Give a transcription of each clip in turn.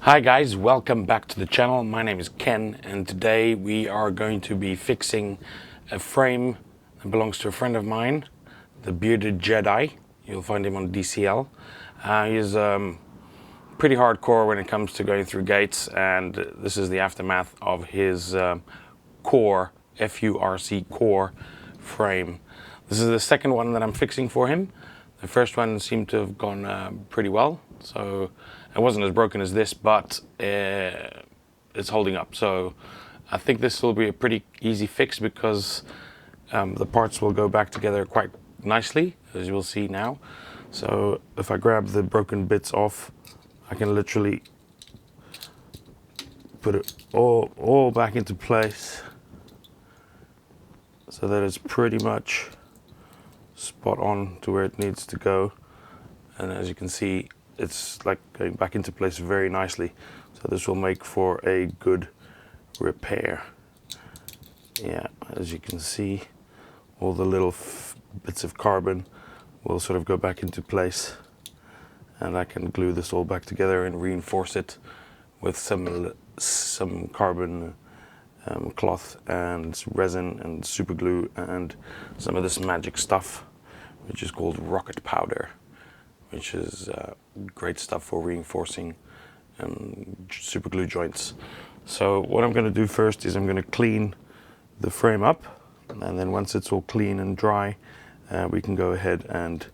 Hi guys, welcome back to the channel. My name is Ken and today we are going to be fixing a frame that belongs to a friend of mine, the Bearded Jedi. You'll find him on DCL. He's pretty hardcore when it comes to going through gates, and this is the aftermath of his core, FURC core frame. This is the second one that I'm fixing for him. The first one seemed to have gone pretty well, so it wasn't as broken as this, but it's holding up. So I think this will be a pretty easy fix because the parts will go back together quite nicely, as you will see now. So if I grab the broken bits off, I can literally put it all back into place so that it's pretty much spot on to where it needs to go. And as you can see, it's like going back into place very nicely. So this will make for a good repair. Yeah, as you can see, all the little bits of carbon will sort of go back into place, and I can glue this all back together and reinforce it with some carbon cloth and resin and super glue and some of this magic stuff, which is called rocket powder, which is great stuff for reinforcing super glue joints. So what I'm going to do first is I'm going to clean the frame up, and then once it's all clean and dry, we can go ahead and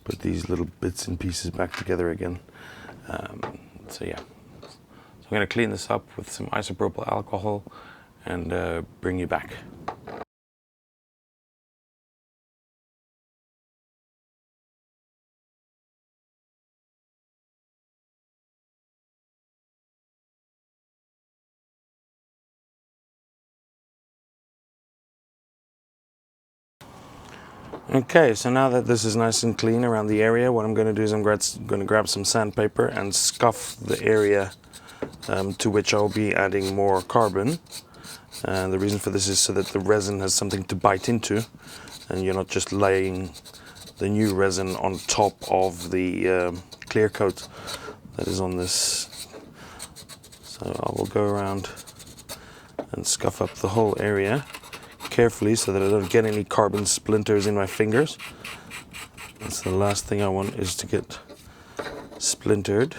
put these little bits and pieces back together again. So yeah, so I'm going to clean this up with some isopropyl alcohol and bring you back. Okay, so now that this is nice and clean around the area, what I'm going to do is I'm going to grab some sandpaper and scuff the area to which I'll be adding more carbon. And the reason for this is so that the resin has something to bite into, and you're not just laying the new resin on top of the clear coat that is on this. So I will go around and scuff up the whole area carefully so that I don't get any carbon splinters in my fingers. That's the last thing I want, is to get splintered.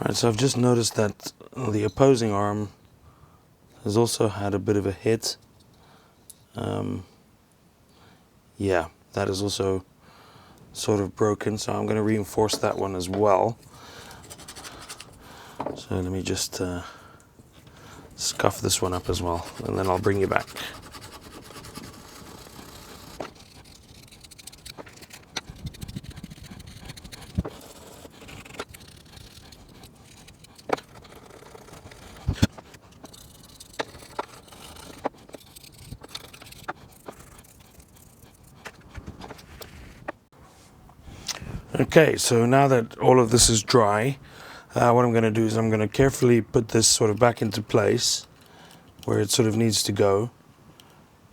Alright, so I've just noticed that the opposing arm has also had a bit of a hit. Yeah, that is also sort of broken, so I'm going to reinforce that one as well. So let me just scuff this one up as well, and then I'll bring you back. Okay, so now that all of this is dry, what I'm going to do is I'm going to carefully put this sort of back into place where it sort of needs to go,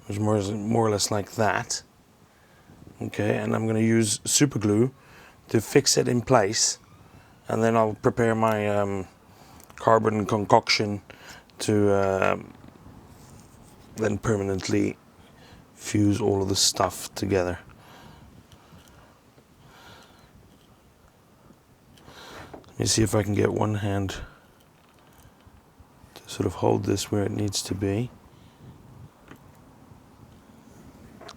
which is more or less like that. Okay, and I'm going to use super glue to fix it in place, and then I'll prepare my carbon concoction to then permanently fuse all of the stuff together. Let me see if I can get one hand to sort of hold this where it needs to be,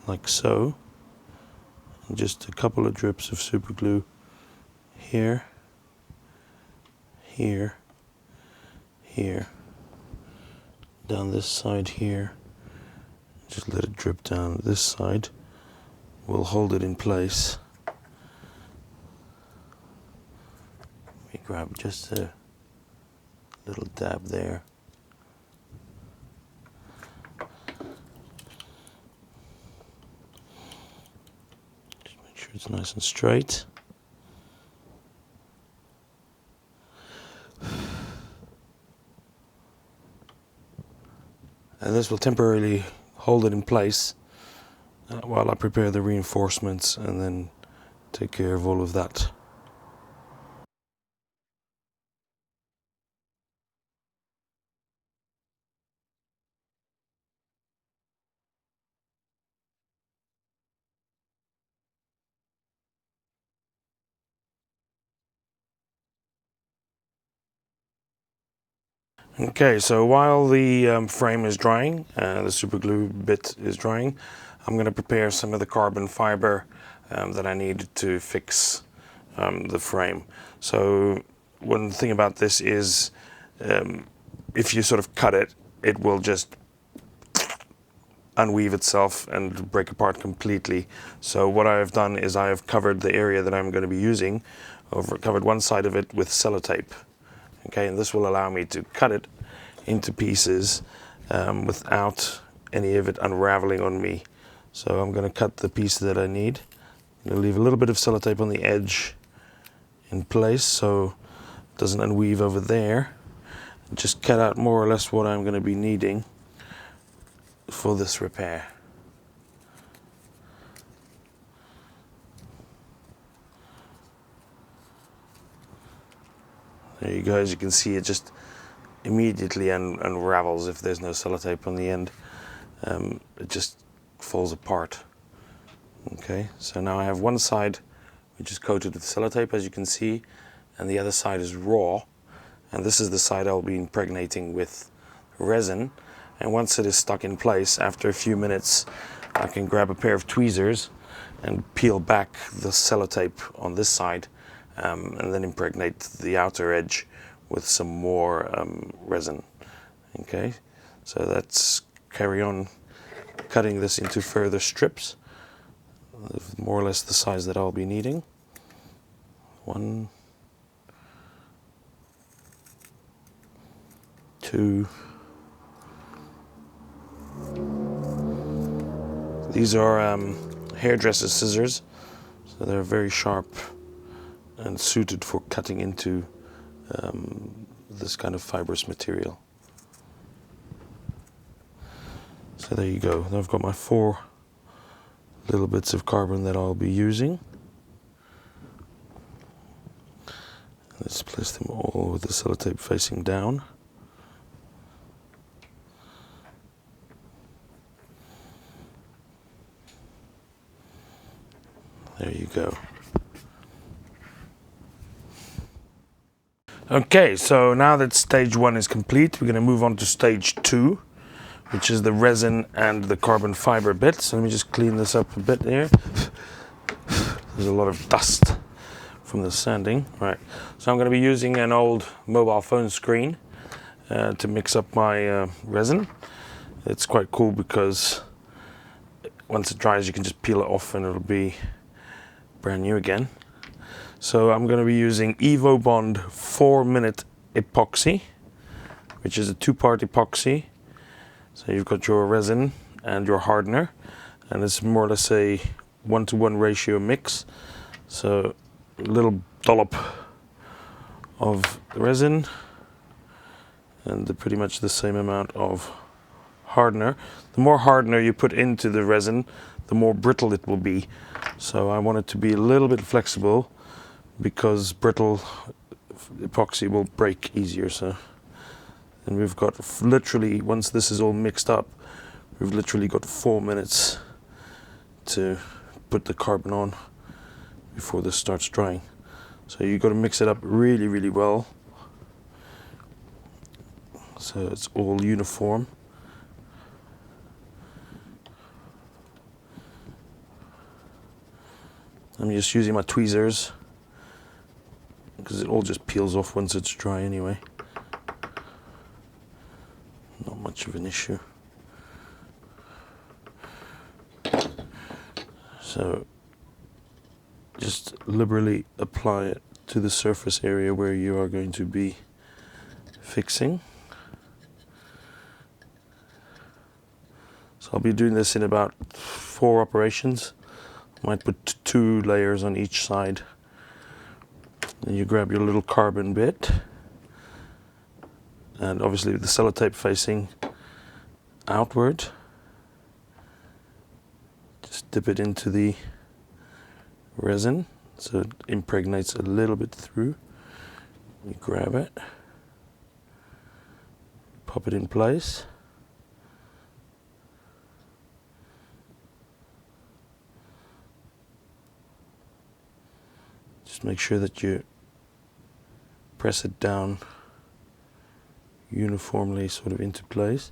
like so, and just a couple of drips of super glue here, here, here, down this side here. Just let it drip down this side. We'll hold it in place. Let me grab just a little dab there. Just make sure sure it's nice and straight. And this will temporarily hold it in place while I prepare the reinforcements and then take care of all of that. Okay, so while the frame is drying, the super glue bit is drying, I'm going to prepare some of the carbon fiber that I need to fix the frame. So one thing about this is if you sort of cut it, it will just unweave itself and break apart completely. So what I've done is I've covered the area that I'm going to be using, covered one side of it with sellotape. Okay, and this will allow me to cut it into pieces without any of it unraveling on me. So I'm going to cut the piece that I need. I'm going to leave a little bit of sellotape on the edge in place so it doesn't unweave over there. Just cut out more or less what I'm going to be needing for this repair. There you go, as you can see, it just immediately unravels if there's no sellotape on the end. It just falls apart. Okay, so now I have one side which is coated with sellotape, as you can see, and the other side is raw. And this is the side I'll be impregnating with resin. And once it is stuck in place, after a few minutes, I can grab a pair of tweezers and peel back the sellotape on this side, and then impregnate the outer edge with some more resin. Okay, so let's carry on cutting this into further strips, more or less the size that I'll be needing. 1, 2. These are hairdresser's scissors, so they're very sharp and suited for cutting into this kind of fibrous material. So there you go. I've got my 4 little bits of carbon that I'll be using. Let's place them all with the sellotape facing down. There you go. Okay, so now that stage 1 is complete, we're going to move on to stage 2, which is the resin and the carbon fiber bit. So let me just clean this up a bit here. There's a lot of dust from the sanding. Right, so I'm going to be using an old mobile phone screen to mix up my resin. It's quite cool because once it dries you can just peel it off and it'll be brand new again. So I'm going to be using EvoBond 4-minute epoxy, which is a 2-part epoxy. So you've got your resin and your hardener, and it's more or less a 1-to-1 ratio mix. So a little dollop of resin and pretty much the same amount of hardener. The more hardener you put into the resin, the more brittle it will be. So I want it to be a little bit flexible because brittle epoxy will break easier. So, and we've got literally, once this is all mixed up, we've literally got 4 minutes to put the carbon on before this starts drying. So you've got to mix it up really, really well so it's all uniform. I'm just using my tweezers because it all just peels off once it's dry anyway. Not much of an issue. So just liberally apply it to the surface area where you are going to be fixing. So I'll be doing this in about 4 operations. Might put 2 layers on each side. Then you grab your little carbon bit, and obviously with the sellotape facing outward, just dip it into the resin so it impregnates a little bit through. You grab it, pop it in place. Just make sure that you press it down uniformly sort of into place.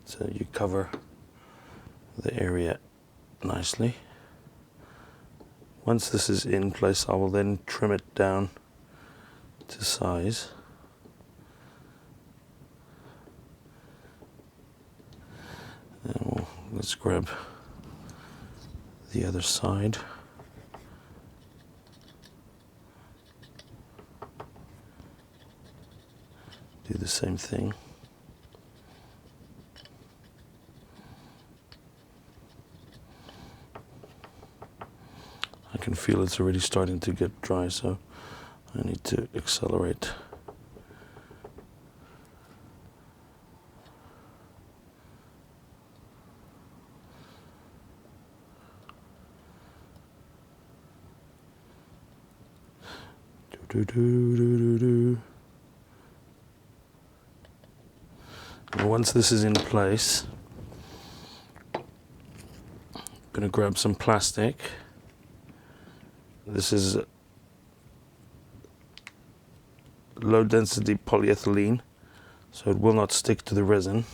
So you cover the area nicely. Once this is in place, I will then trim it down to size. And let's grab the other side. Do the same thing. I can feel it's already starting to get dry, so I need to accelerate. And once this is in place, I'm going to grab some plastic. This is low density polyethylene, so it will not stick to the resin.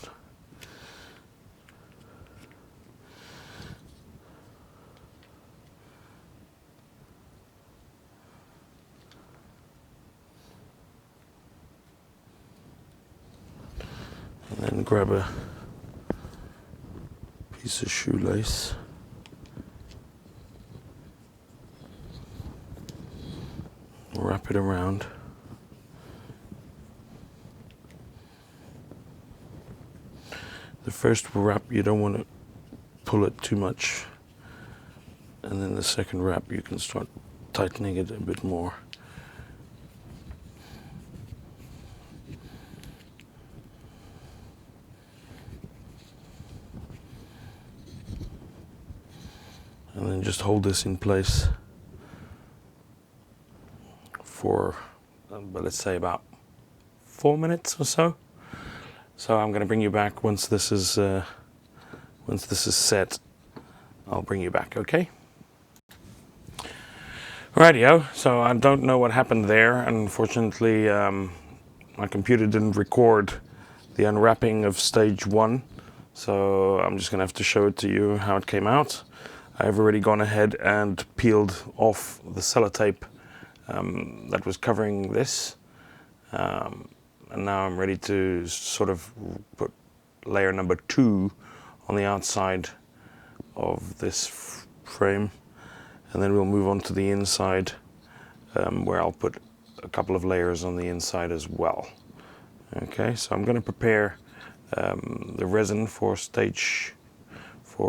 And then grab a piece of shoelace. Wrap it around. The first wrap, you don't want to pull it too much, and then the second wrap you can start tightening it a bit more. And then just hold this in place for, let's say about 4 minutes or so. So I'm going to bring you back once this is set. I'll bring you back, okay? Rightio. So I don't know what happened there. Unfortunately, my computer didn't record the unwrapping of stage 1. So I'm just going to have to show it to you how it came out. I've already gone ahead and peeled off the sellotape that was covering this. And now I'm ready to sort of put layer number 2 on the outside of this frame, and then we'll move on to the inside, where I'll put a couple of layers on the inside as well. Okay, so I'm going to prepare the resin for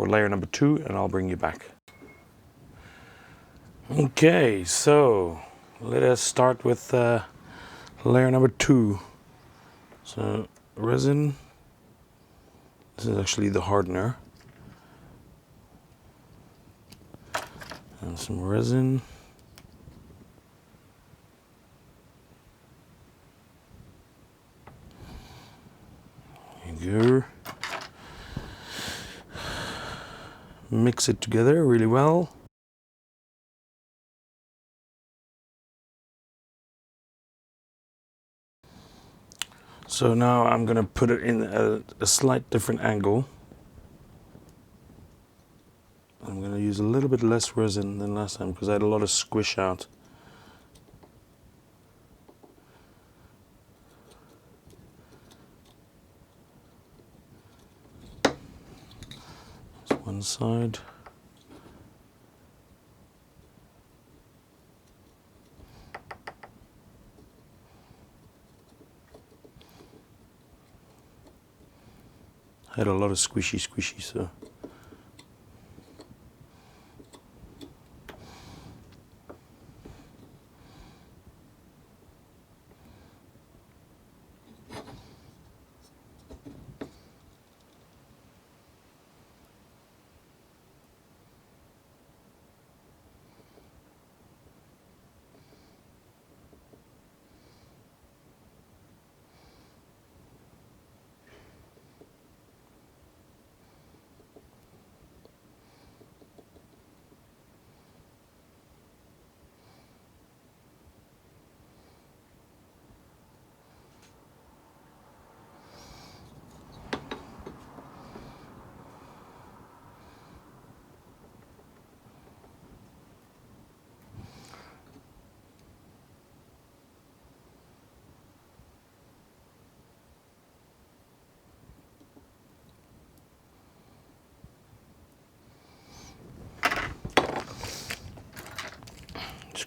layer number 2, and I'll bring you back. Okay, so let us start with layer number 2. So resin, this is actually the hardener, and some resin, there you go. Mix it together really well. So now I'm going to put it in a slight different angle. I'm going to use a little bit less resin than last time because I had a lot of squish out. That's one side. I had a lot of squishy, so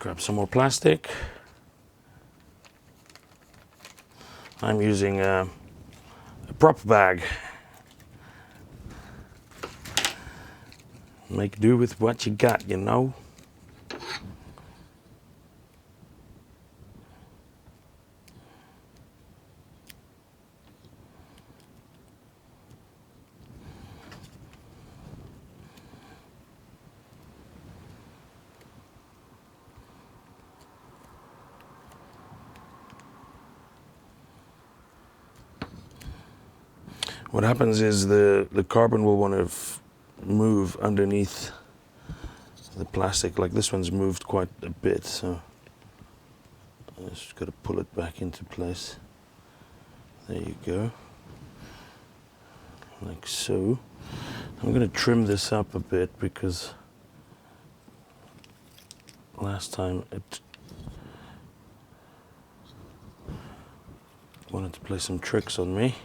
grab some more plastic. I'm using a prop bag. Make do with what you got, you know. What happens is the carbon will want to move underneath the plastic. Like this one's moved quite a bit, so I just got to pull it back into place. There you go, like so. I'm going to trim this up a bit because last time it wanted to play some tricks on me.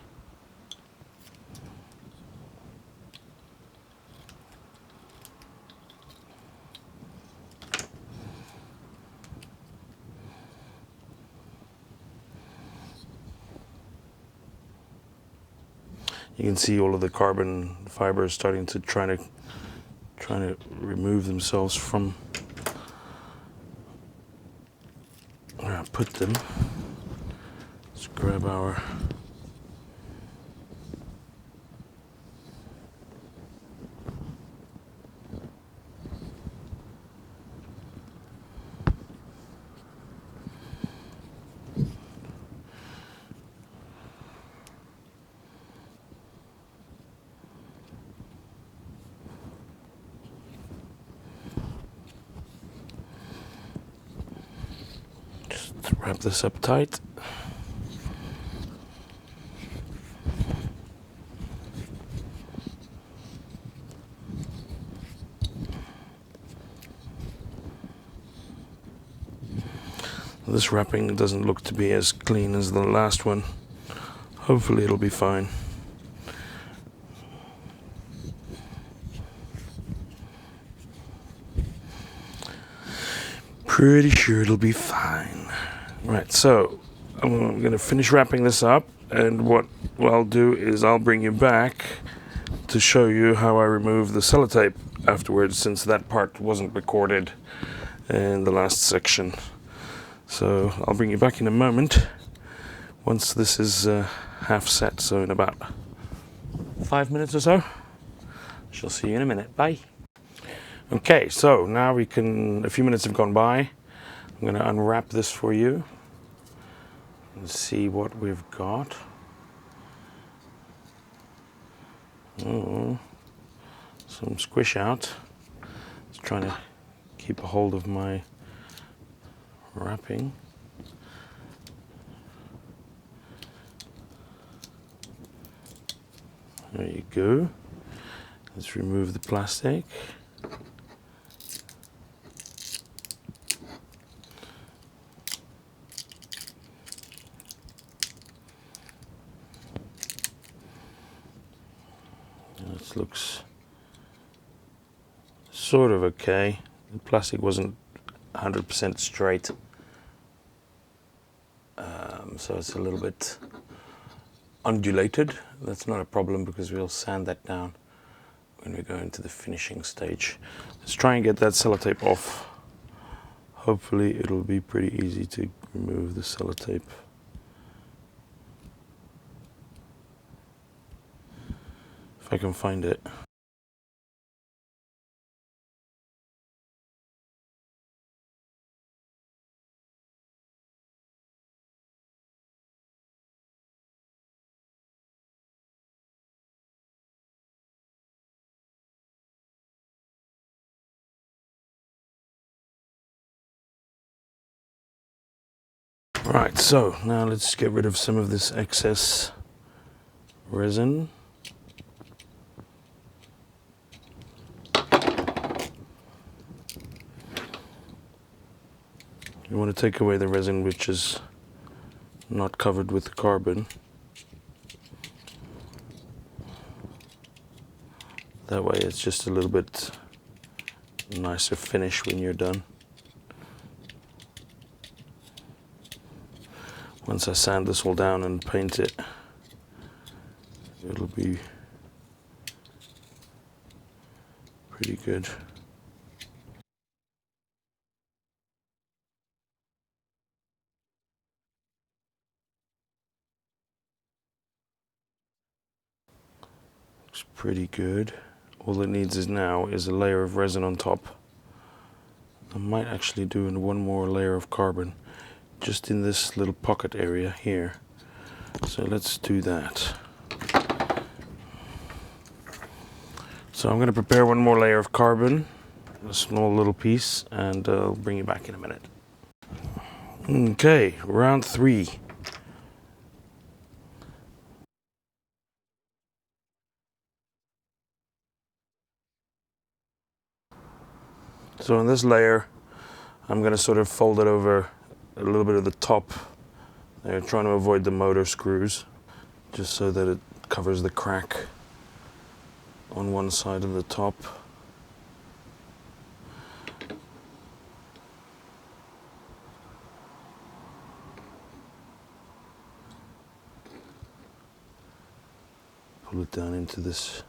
You can see all of the carbon fibers starting to trying to remove themselves from where I put them. Let's grab our wrap this up tight. This wrapping doesn't look to be as clean as the last one. Hopefully it'll be fine. Pretty sure it'll be fine. Right, so I'm going to finish wrapping this up, and what I'll do is I'll bring you back to show you how I remove the sellotape afterwards, since that part wasn't recorded in the last section. So I'll bring you back in a moment once this is half set, so in about 5 minutes or so. Shall see you in a minute. Bye. Okay, so now a few minutes have gone by. I'm going to unwrap this for you and see what we've got. Oh, some squish out. Just trying to keep a hold of my wrapping. There you go. Let's remove the plastic. This looks sort of okay. The plastic wasn't 100% straight, so it's a little bit undulated. That's not a problem because we'll sand that down when we go into the finishing stage. Let's try and get that sellotape off. Hopefully it'll be pretty easy to remove the sellotape. If I can find it. Right, so now let's get rid of some of this excess resin. You want to take away the resin which is not covered with the carbon. That way it's just a little bit nicer finish when you're done. once I sand this all down and paint it, it'll be pretty good. Looks pretty good. All it needs now is a layer of resin on top. I might actually do one more layer of carbon just in this little pocket area here. So let's do that. So I'm going to prepare one more layer of carbon, a small little piece, and I'll bring you back in a minute. Okay, round 3. So in this layer, I'm going to sort of fold it over a little bit of the top there, trying to avoid the motor screws, just so that it covers the crack on one side of the top. Pull it down into this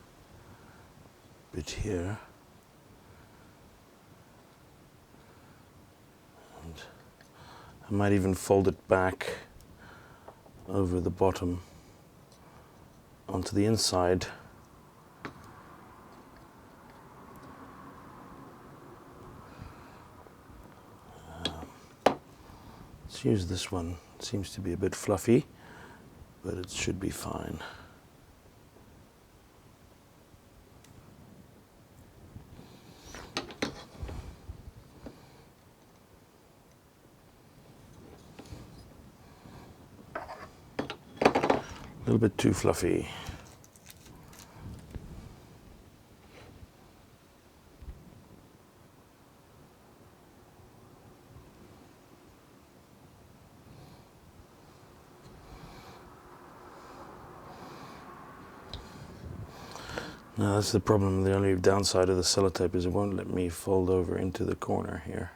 bit here. And I might even fold it back over the bottom onto the inside. Let's use this one. It seems to be a bit fluffy, but it should be fine. A little bit too fluffy. Now that's the problem. The only downside of the sellotape is it won't let me fold over into the corner here.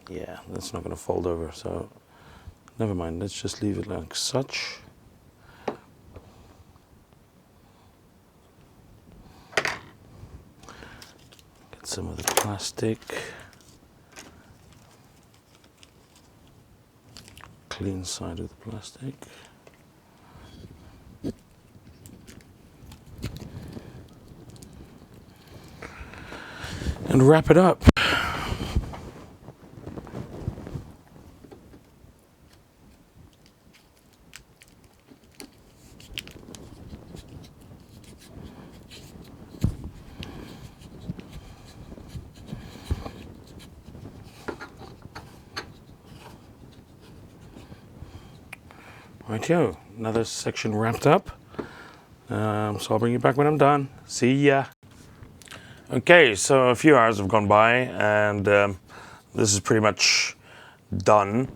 Yeah, that's not going to fold over, so never mind. Let's just leave it like such. Get some of the plastic. Clean side of the plastic. And wrap it up. Rightio, another section wrapped up. So I'll bring you back when I'm done. See ya. Okay, so a few hours have gone by, and this is pretty much done.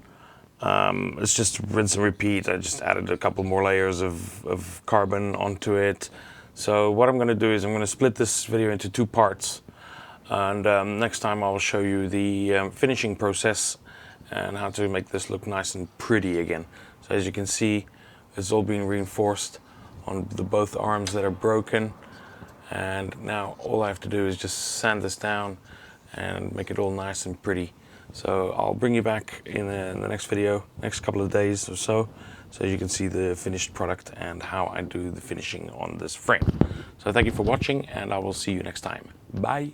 It's just rinse and repeat. I just added a couple more layers of carbon onto it. So what I'm going to do is I'm going to split this video into 2 parts. And next time I'll show you the finishing process and how to make this look nice and pretty again. So as you can see, it's all been reinforced on the both arms that are broken. And now all I have to do is just sand this down and make it all nice and pretty. So I'll bring you back in the next video, next couple of days or so you can see the finished product and how I do the finishing on this frame. So thank you for watching, and I will see you next time. Bye.